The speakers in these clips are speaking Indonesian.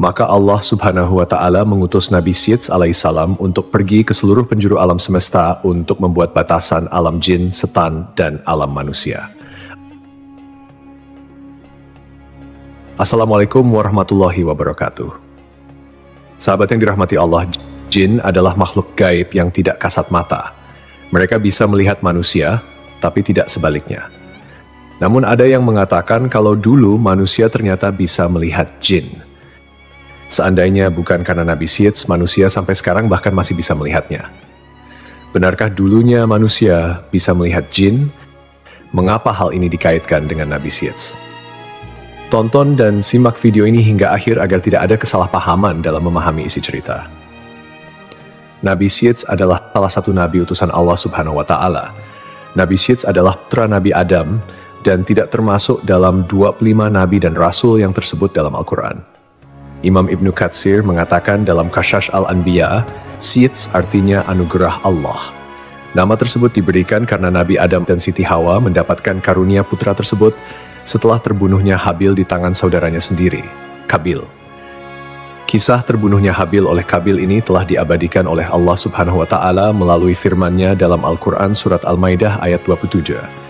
Maka Allah Subhanahu wa Ta'ala mengutus Nabi Syeds alaihissalam untuk pergi ke seluruh penjuru alam semesta untuk membuat batasan alam jin, setan, dan alam manusia. Assalamualaikum warahmatullahi wabarakatuh. Sahabat yang dirahmati Allah, jin adalah makhluk gaib yang tidak kasat mata. Mereka bisa melihat manusia, tapi tidak sebaliknya. Namun ada yang mengatakan kalau dulu manusia ternyata bisa melihat jin. Seandainya bukan karena Nabi Syeds, manusia sampai sekarang bahkan masih bisa melihatnya. Benarkah dulunya manusia bisa melihat jin? Mengapa hal ini dikaitkan dengan Nabi Syeds? Tonton dan simak video ini hingga akhir agar tidak ada kesalahpahaman dalam memahami isi cerita. Nabi Syeds adalah salah satu nabi utusan Allah Subhanahu wa Ta'ala. Nabi Syeds adalah putra Nabi Adam dan tidak termasuk dalam 25 nabi dan rasul yang tersebut dalam Al-Quran. Imam Ibnu Katsir mengatakan dalam Qasas Al-Anbiya, Syeds artinya anugerah Allah. Nama tersebut diberikan karena Nabi Adam dan Siti Hawa mendapatkan karunia putra tersebut setelah terbunuhnya Habil di tangan saudaranya sendiri, Qabil. Kisah terbunuhnya Habil oleh Qabil ini telah diabadikan oleh Allah Subhanahu wa Ta'ala melalui firman-Nya dalam Al-Quran Surat Al-Maidah ayat 27.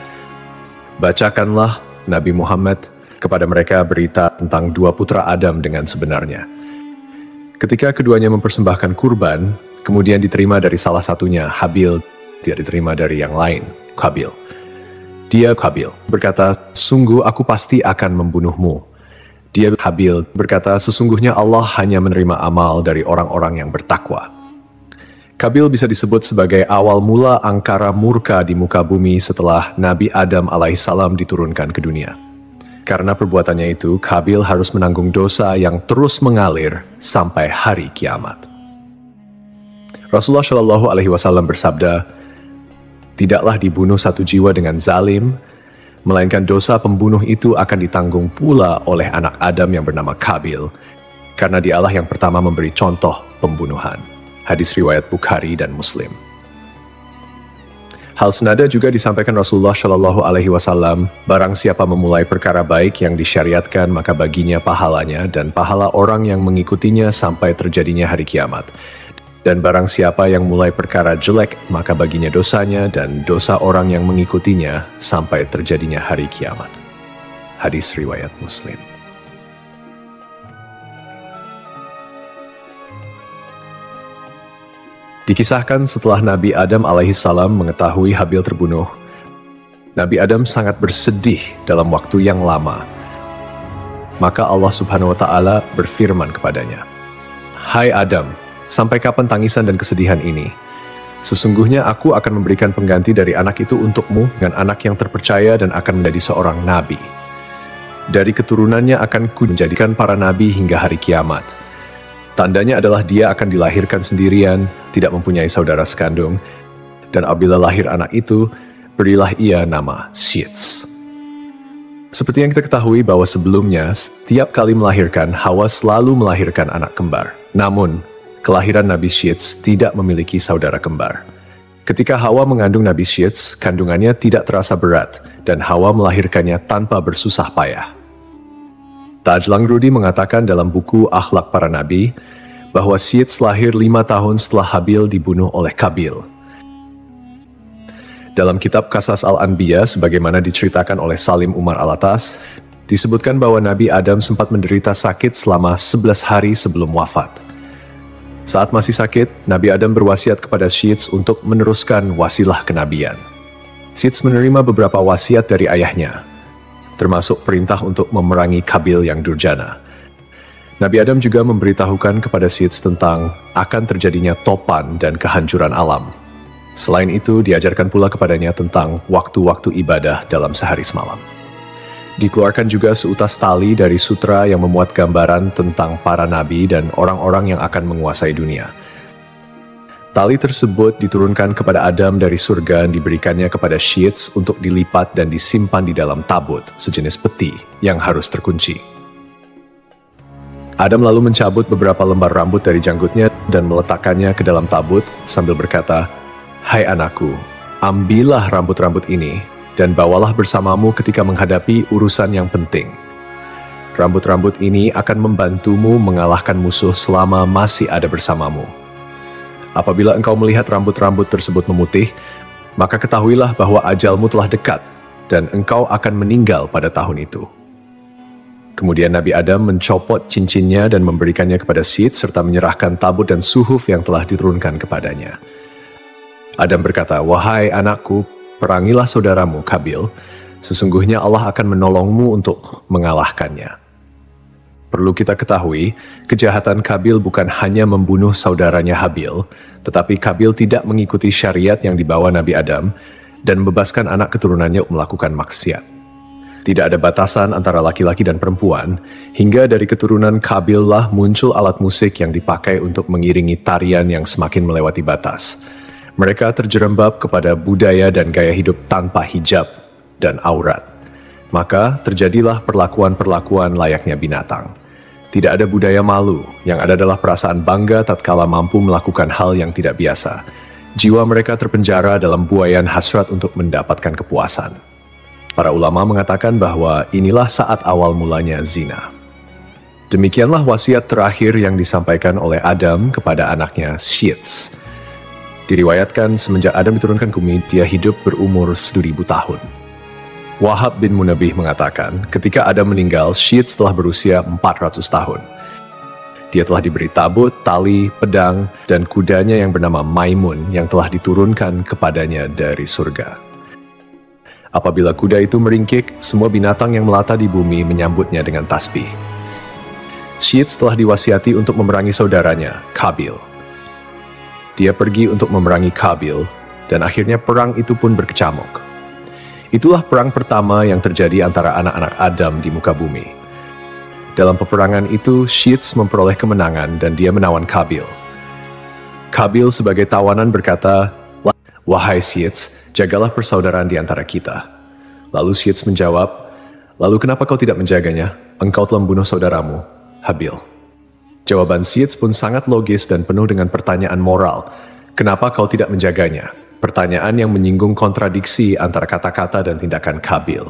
Bacakanlah Nabi Muhammad kepada mereka berita tentang dua putra Adam dengan sebenarnya. Ketika keduanya mempersembahkan kurban, kemudian diterima dari salah satunya, Habil, tidak diterima dari yang lain, Qabil. Dia, Qabil, berkata, sungguh aku pasti akan membunuhmu. Dia, Habil, berkata, sesungguhnya Allah hanya menerima amal dari orang-orang yang bertakwa. Qabil bisa disebut sebagai awal mula angkara murka di muka bumi setelah Nabi Adam alaihissalam diturunkan ke dunia. Karena perbuatannya itu, Qabil harus menanggung dosa yang terus mengalir sampai hari kiamat. Rasulullah Shallallahu Alaihi Wasallam bersabda, tidaklah dibunuh satu jiwa dengan zalim, melainkan dosa pembunuh itu akan ditanggung pula oleh anak Adam yang bernama Qabil, karena dialah yang pertama memberi contoh pembunuhan. Hadis riwayat Bukhari dan Muslim. Hal senada juga disampaikan Rasulullah Shallallahu Alaihi Wasallam, barang siapa memulai perkara baik yang disyariatkan maka baginya pahalanya dan pahala orang yang mengikutinya sampai terjadinya hari kiamat. Dan barang siapa yang mulai perkara jelek maka baginya dosanya dan dosa orang yang mengikutinya sampai terjadinya hari kiamat. Hadis riwayat Muslim. Dikisahkan setelah Nabi Adam alaihissalam mengetahui Habil terbunuh, Nabi Adam sangat bersedih dalam waktu yang lama. Maka Allah Subhanahu wa Ta'ala berfirman kepadanya, hai Adam, sampai kapan tangisan dan kesedihan ini? Sesungguhnya aku akan memberikan pengganti dari anak itu untukmu dengan anak yang terpercaya dan akan menjadi seorang nabi. Dari keturunannya akan menjadikan para nabi hingga hari kiamat. Tandanya adalah dia akan dilahirkan sendirian, tidak mempunyai saudara sekandung, dan apabila lahir anak itu, berilah ia nama Syeds. Seperti yang kita ketahui bahwa sebelumnya, setiap kali melahirkan, Hawa selalu melahirkan anak kembar. Namun, kelahiran Nabi Syeds tidak memiliki saudara kembar. Ketika Hawa mengandung Nabi Syeds, kandungannya tidak terasa berat, dan Hawa melahirkannya tanpa bersusah payah. Tajlang Rudi mengatakan dalam buku Akhlak Para Nabi bahwa Syeds lahir 5 tahun setelah Habil dibunuh oleh Qabil. Dalam kitab Qasas Al-Anbiya, sebagaimana diceritakan oleh Salim Umar Alatas, disebutkan bahwa Nabi Adam sempat menderita sakit selama 11 hari sebelum wafat. Saat masih sakit, Nabi Adam berwasiat kepada Syeds untuk meneruskan wasilah kenabian. Syeds menerima beberapa wasiat dari ayahnya, termasuk perintah untuk memerangi Qabil yang durjana. Nabi Adam juga memberitahukan kepada Syeds tentang akan terjadinya topan dan kehancuran alam. Selain itu, diajarkan pula kepadanya tentang waktu-waktu ibadah dalam sehari semalam. Dikeluarkan juga seutas tali dari sutra yang memuat gambaran tentang para nabi dan orang-orang yang akan menguasai dunia. Tali tersebut diturunkan kepada Adam dari surga dan diberikannya kepada Syeds untuk dilipat dan disimpan di dalam tabut, sejenis peti yang harus terkunci. Adam lalu mencabut beberapa lembar rambut dari janggutnya dan meletakkannya ke dalam tabut sambil berkata, hai anakku, ambillah rambut-rambut ini dan bawalah bersamamu ketika menghadapi urusan yang penting. Rambut-rambut ini akan membantumu mengalahkan musuh selama masih ada bersamamu. Apabila engkau melihat rambut-rambut tersebut memutih, maka ketahuilah bahwa ajalmu telah dekat dan engkau akan meninggal pada tahun itu. Kemudian Nabi Adam mencopot cincinnya dan memberikannya kepada Syed serta menyerahkan tabut dan suhuf yang telah diturunkan kepadanya. Adam berkata, "Wahai anakku, perangilah saudaramu Kabil, sesungguhnya Allah akan menolongmu untuk mengalahkannya." Perlu kita ketahui, kejahatan Kabil bukan hanya membunuh saudaranya Habil, tetapi Kabil tidak mengikuti syariat yang dibawa Nabi Adam dan membebaskan anak keturunannya melakukan maksiat. Tidak ada batasan antara laki-laki dan perempuan, hingga dari keturunan Kabil lah muncul alat musik yang dipakai untuk mengiringi tarian yang semakin melewati batas. Mereka terjerembab kepada budaya dan gaya hidup tanpa hijab dan aurat. Maka terjadilah perlakuan-perlakuan layaknya binatang. Tidak ada budaya malu, yang ada adalah perasaan bangga tatkala mampu melakukan hal yang tidak biasa. Jiwa mereka terpenjara dalam buayan hasrat untuk mendapatkan kepuasan. Para ulama mengatakan bahwa inilah saat awal mulanya zina. Demikianlah wasiat terakhir yang disampaikan oleh Adam kepada anaknya Syed. Diriwayatkan semenjak Adam diturunkan ke bumi, dia hidup berumur 1000 tahun. Wahab bin Munabbih mengatakan, ketika Adam meninggal, Syed telah berusia 400 tahun. Dia telah diberi tabut, tali, pedang, dan kudanya yang bernama Maimun yang telah diturunkan kepadanya dari surga. Apabila kuda itu meringkik, semua binatang yang melata di bumi menyambutnya dengan tasbih. Syed telah diwasiati untuk memerangi saudaranya, Kabil. Dia pergi untuk memerangi Kabil, dan akhirnya perang itu pun berkecamuk. Itulah perang pertama yang terjadi antara anak-anak Adam di muka bumi. Dalam peperangan itu, Syed memperoleh kemenangan dan dia menawan Kabil. Kabil sebagai tawanan berkata, "Wahai Syed, jagalah persaudaraan di antara kita." Lalu Syed menjawab, "Lalu kenapa kau tidak menjaganya? Engkau telah membunuh saudaramu, Habil." Jawaban Syed pun sangat logis dan penuh dengan pertanyaan moral. Kenapa kau tidak menjaganya? Pertanyaan yang menyinggung kontradiksi antara kata-kata dan tindakan Kabil.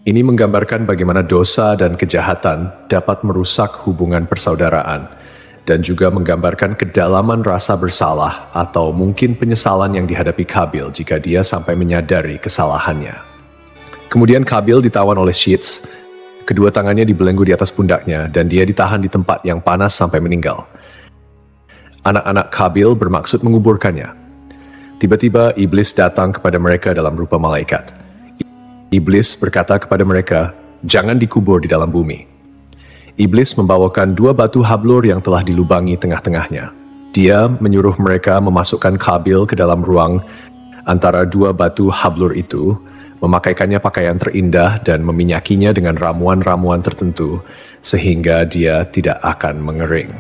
Ini menggambarkan bagaimana dosa dan kejahatan dapat merusak hubungan persaudaraan, dan juga menggambarkan kedalaman rasa bersalah atau mungkin penyesalan yang dihadapi Kabil jika dia sampai menyadari kesalahannya. Kemudian Kabil ditawan oleh Syed, kedua tangannya dibelenggu di atas pundaknya, dan dia ditahan di tempat yang panas sampai meninggal. Anak-anak Kabil bermaksud menguburkannya. Tiba-tiba iblis datang kepada mereka dalam rupa malaikat. Iblis berkata kepada mereka, "Jangan dikubur di dalam bumi." Iblis membawakan 2 batu hablur yang telah dilubangi tengah-tengahnya. Dia menyuruh mereka memasukkan Kabil ke dalam ruang antara 2 batu hablur itu, memakaikannya pakaian terindah dan meminyakinya dengan ramuan-ramuan tertentu, sehingga dia tidak akan mengering.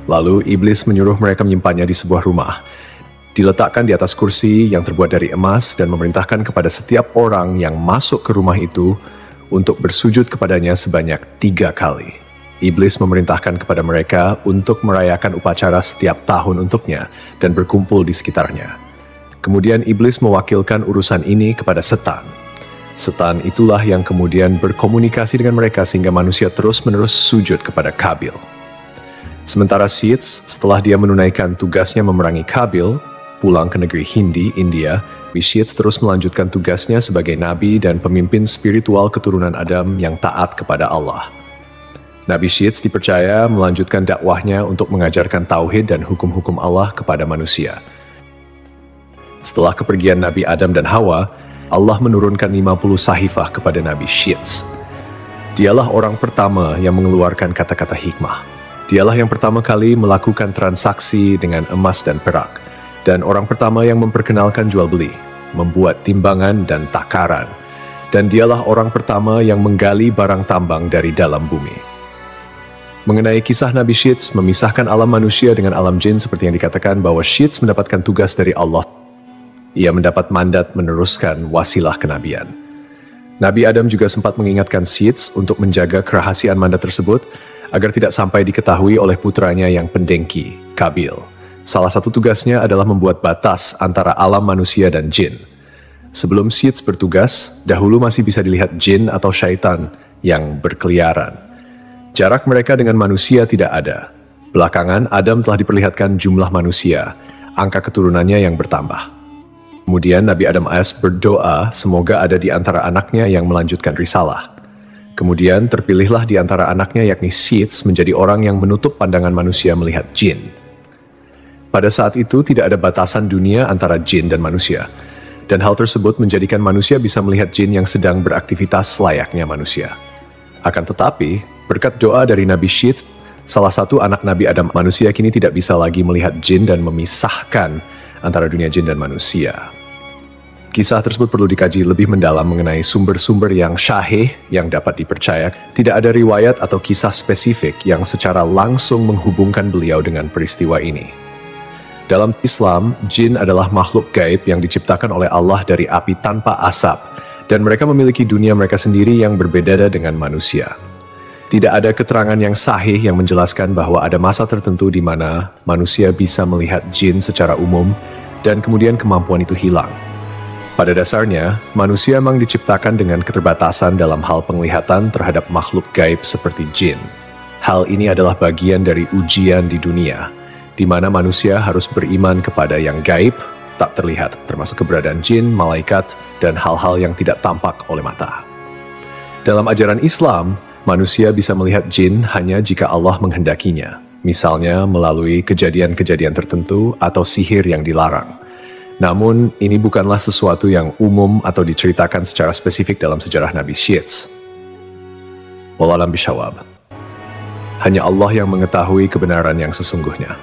Lalu iblis menyuruh mereka menyimpannya di sebuah rumah, diletakkan di atas kursi yang terbuat dari emas dan memerintahkan kepada setiap orang yang masuk ke rumah itu untuk bersujud kepadanya sebanyak 3 kali. Iblis memerintahkan kepada mereka untuk merayakan upacara setiap tahun untuknya dan berkumpul di sekitarnya. Kemudian iblis mewakilkan urusan ini kepada setan. Setan itulah yang kemudian berkomunikasi dengan mereka sehingga manusia terus-menerus sujud kepada Kabil. Sementara Syed, setelah dia menunaikan tugasnya memerangi Kabil, pulang ke negeri Hindi, India, Syed terus melanjutkan tugasnya sebagai nabi dan pemimpin spiritual keturunan Adam yang taat kepada Allah. Nabi Syed dipercaya melanjutkan dakwahnya untuk mengajarkan tauhid dan hukum-hukum Allah kepada manusia. Setelah kepergian Nabi Adam dan Hawa, Allah menurunkan 50 sahifah kepada Nabi Syed. Dialah orang pertama yang mengeluarkan kata-kata hikmah. Dialah yang pertama kali melakukan transaksi dengan emas dan perak. Dan orang pertama yang memperkenalkan jual beli, membuat timbangan dan takaran. Dan dialah orang pertama yang menggali barang tambang dari dalam bumi. Mengenai kisah Nabi Syed memisahkan alam manusia dengan alam jin seperti yang dikatakan bahwa Syed mendapatkan tugas dari Allah. Ia mendapat mandat meneruskan wasilah kenabian. Nabi Adam juga sempat mengingatkan Syed untuk menjaga kerahasiaan mandat tersebut agar tidak sampai diketahui oleh putranya yang pendengki, Kabil. Salah satu tugasnya adalah membuat batas antara alam manusia dan jin. Sebelum Syed bertugas, dahulu masih bisa dilihat jin atau syaitan yang berkeliaran. Jarak mereka dengan manusia tidak ada. Belakangan, Adam telah diperlihatkan jumlah manusia, angka keturunannya yang bertambah. Kemudian Nabi Adam AS berdoa semoga ada di antara anaknya yang melanjutkan risalah. Kemudian terpilihlah di antara anaknya yakni Sits menjadi orang yang menutup pandangan manusia melihat jin. Pada saat itu tidak ada batasan dunia antara jin dan manusia. Dan hal tersebut menjadikan manusia bisa melihat jin yang sedang beraktivitas layaknya manusia. Akan tetapi, berkat doa dari Nabi Sits, salah satu anak Nabi Adam manusia kini tidak bisa lagi melihat jin dan memisahkan antara dunia jin dan manusia. Kisah tersebut perlu dikaji lebih mendalam mengenai sumber-sumber yang syahih yang dapat dipercaya. Tidak ada riwayat atau kisah spesifik yang secara langsung menghubungkan beliau dengan peristiwa ini. Dalam Islam, jin adalah makhluk gaib yang diciptakan oleh Allah dari api tanpa asap, dan mereka memiliki dunia mereka sendiri yang berbeda dengan manusia. Tidak ada keterangan yang sahih yang menjelaskan bahwa ada masa tertentu di mana manusia bisa melihat jin secara umum dan kemudian kemampuan itu hilang. Pada dasarnya, manusia memang diciptakan dengan keterbatasan dalam hal penglihatan terhadap makhluk gaib seperti jin. Hal ini adalah bagian dari ujian di dunia, di mana manusia harus beriman kepada yang gaib, tak terlihat, termasuk keberadaan jin, malaikat, dan hal-hal yang tidak tampak oleh mata. Dalam ajaran Islam, manusia bisa melihat jin hanya jika Allah menghendakinya, misalnya melalui kejadian-kejadian tertentu atau sihir yang dilarang. Namun, ini bukanlah sesuatu yang umum atau diceritakan secara spesifik dalam sejarah Nabi Sits. Wallahu a'lam bishawab. Hanya Allah yang mengetahui kebenaran yang sesungguhnya.